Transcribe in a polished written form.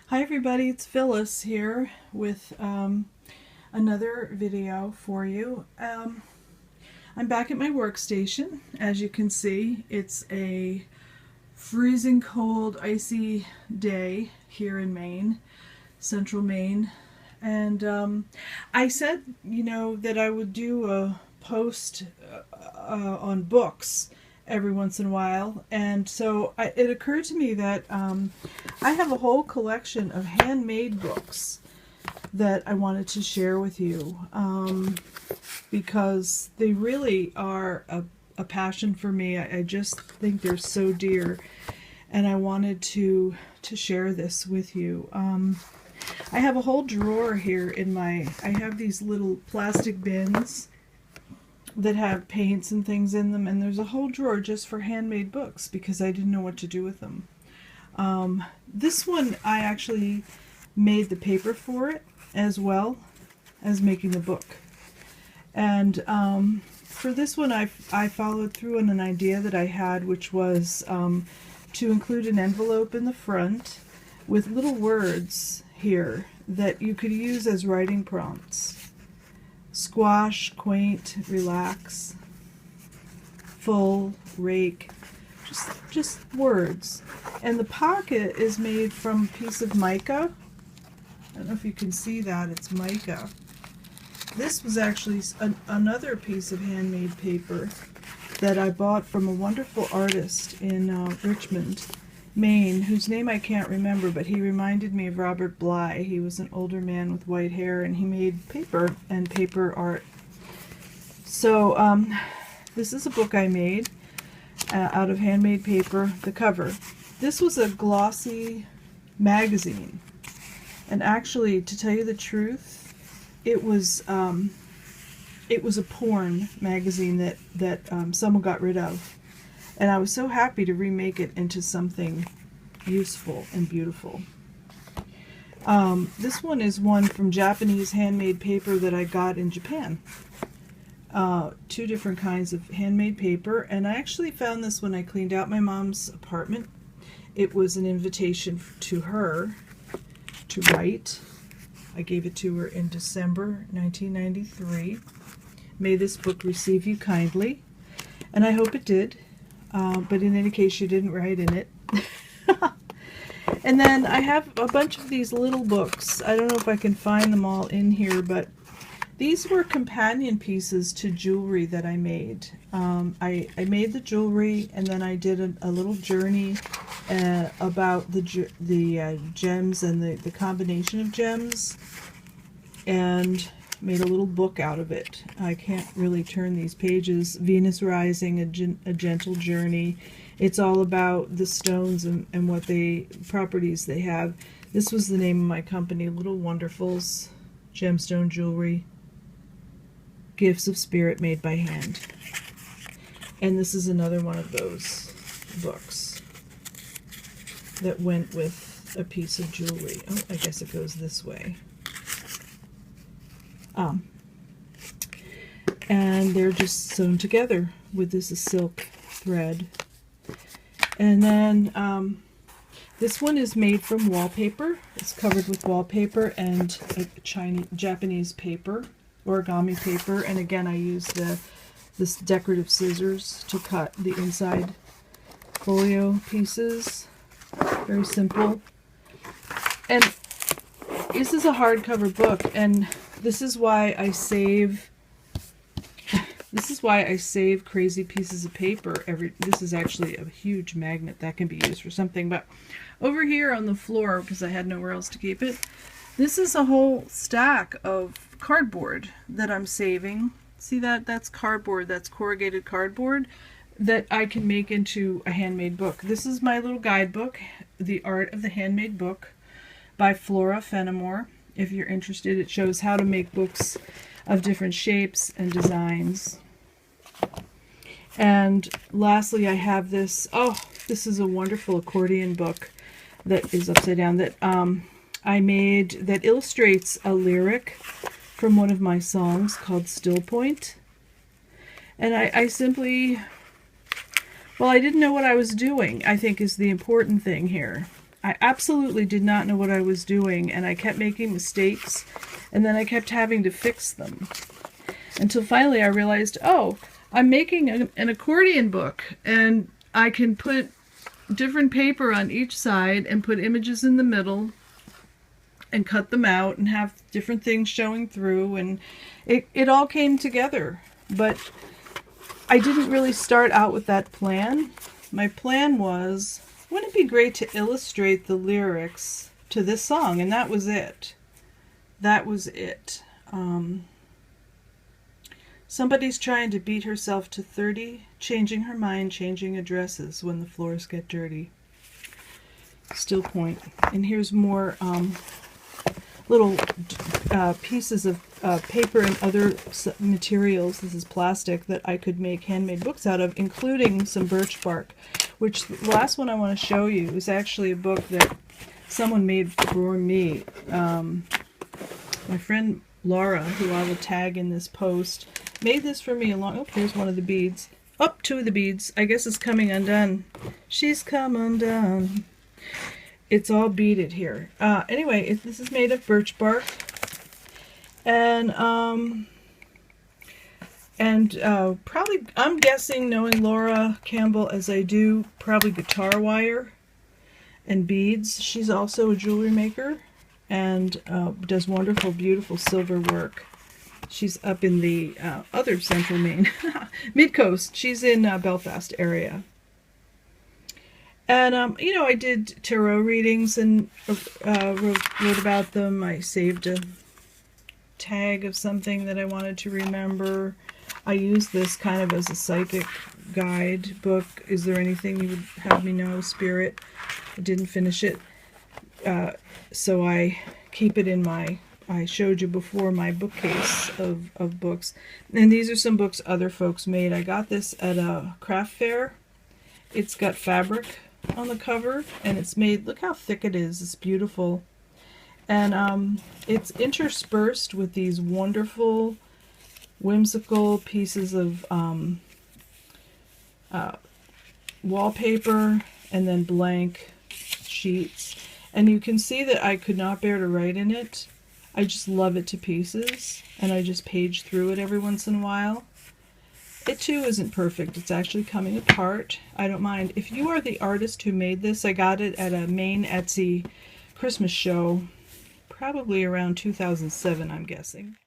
Hi everybody, it's Phyllis here with another video for you. I'm back at my workstation. As you can see, it's a freezing cold, icy day here in Maine, central Maine. And I said, that I would do a post on books every once in a while, and so it occurred to me that I have a whole collection of handmade books that I wanted to share with you because they really are a passion for me. I just think they're so dear, and I wanted to share this with you. I have a whole drawer here I have these little plastic bins that have paints and things in them, and there's a whole drawer just for handmade books because I didn't know what to do with them. This one, I actually made the paper for it as well as making the book. And for this one, I followed through on an idea that I had, which was to include an envelope in the front with little words here that you could use as writing prompts. Squash, quaint, relax, full, rake, just words. And the pocket is made from a piece of mica. I don't know if you can see that, it's mica. This was actually another piece of handmade paper that I bought from a wonderful artist in Richmond, Maine, whose name I can't remember, but he reminded me of Robert Bly. He was an older man with white hair, and he made paper and paper art. So this is a book I made out of handmade paper. The cover. This was a glossy magazine, and actually, to tell you the truth, it was a porn magazine that someone got rid of. And I was so happy to remake it into something useful and beautiful. This one is one from Japanese handmade paper that I got in Japan. Two different kinds of handmade paper, and I actually found this when I cleaned out my mom's apartment. It was an invitation to her to write. I gave it to her in December 1993. May this book receive you kindly, and I hope it did. But in any case, you didn't write in it. And then I have a bunch of these little books. I don't know if I can find them all in here, but these were companion pieces to jewelry that I made. I made the jewelry, and then I did a little journey about the gems and the combination of gems, and made a little book out of it. I can't really turn these pages. Venus Rising, a gentle journey. It's all about the stones and what properties they have. This was the name of my company, Little Wonderfuls Gemstone Jewelry, Gifts of Spirit Made by Hand. And this is another one of those books that went with a piece of jewelry. Oh, I guess it goes this way. And they're just sewn together with this silk thread. And then this one is made from wallpaper. It's covered with wallpaper and Japanese paper, origami paper. And again, I use this decorative scissors to cut the inside folio pieces. Very simple. And this is a hardcover book, and this is why I save crazy pieces of paper. This is actually a huge magnet that can be used for something. But over here on the floor, because I had nowhere else to keep it, this is a whole stack of cardboard that I'm saving. See that? That's cardboard. That's corrugated cardboard that I can make into a handmade book. This is my little guidebook, The Art of the Handmade Book by Flora Fenimore. If you're interested, it shows how to make books of different shapes and designs. And lastly, I have this. Oh, this is a wonderful accordion book that is upside down that I made that illustrates a lyric from one of my songs called Still Point. And I simply, well, I didn't know what I was doing, I think is the important thing here. I absolutely did not know what I was doing, and I kept making mistakes, and then I kept having to fix them. Until finally I realized, oh, I'm making an accordion book, and I can put different paper on each side and put images in the middle and cut them out and have different things showing through, and it all came together. But I didn't really start out with that plan. My plan was, wouldn't it be great to illustrate the lyrics to this song? And that was it. That was it. Somebody's trying to beat herself to 30, changing her mind, changing addresses when the floors get dirty. Still point. And here's more little pieces of paper and other materials. This is plastic that I could make handmade books out of, including some birch bark, which the last one I want to show you is actually a book that someone made for me. My friend Laura, who I will tag in this post, made this for me along. Oh, here's one of the beads. Up, two of the beads. I guess it's coming undone. She's come undone. It's all beaded here. Anyway, this is made of birch bark, and probably, I'm guessing, knowing Laura Campbell as I do, probably guitar wire and beads. She's also a jewelry maker and does wonderful, beautiful silver work. She's up in the other central Maine, mid-coast. She's in Belfast area. And, you know, I did tarot readings and wrote about them. I saved a tag of something that I wanted to remember. I used this kind of as a psychic guide book. Is there anything you would have me know, Spirit? I didn't finish it. So I keep it in my, I showed you before, my bookcase of books. And these are some books other folks made. I got this at a craft fair. It's got fabric on the cover, and it's made, look how thick it is. It's beautiful. And it's interspersed with these wonderful, whimsical pieces of wallpaper and then blank sheets. And you can see that I could not bear to write in it. I just love it to pieces, and I just page through it every once in a while. It too isn't perfect. It's actually coming apart. I don't mind. If you are the artist who made this, I got it at a Maine Etsy Christmas show, probably around 2007, I'm guessing.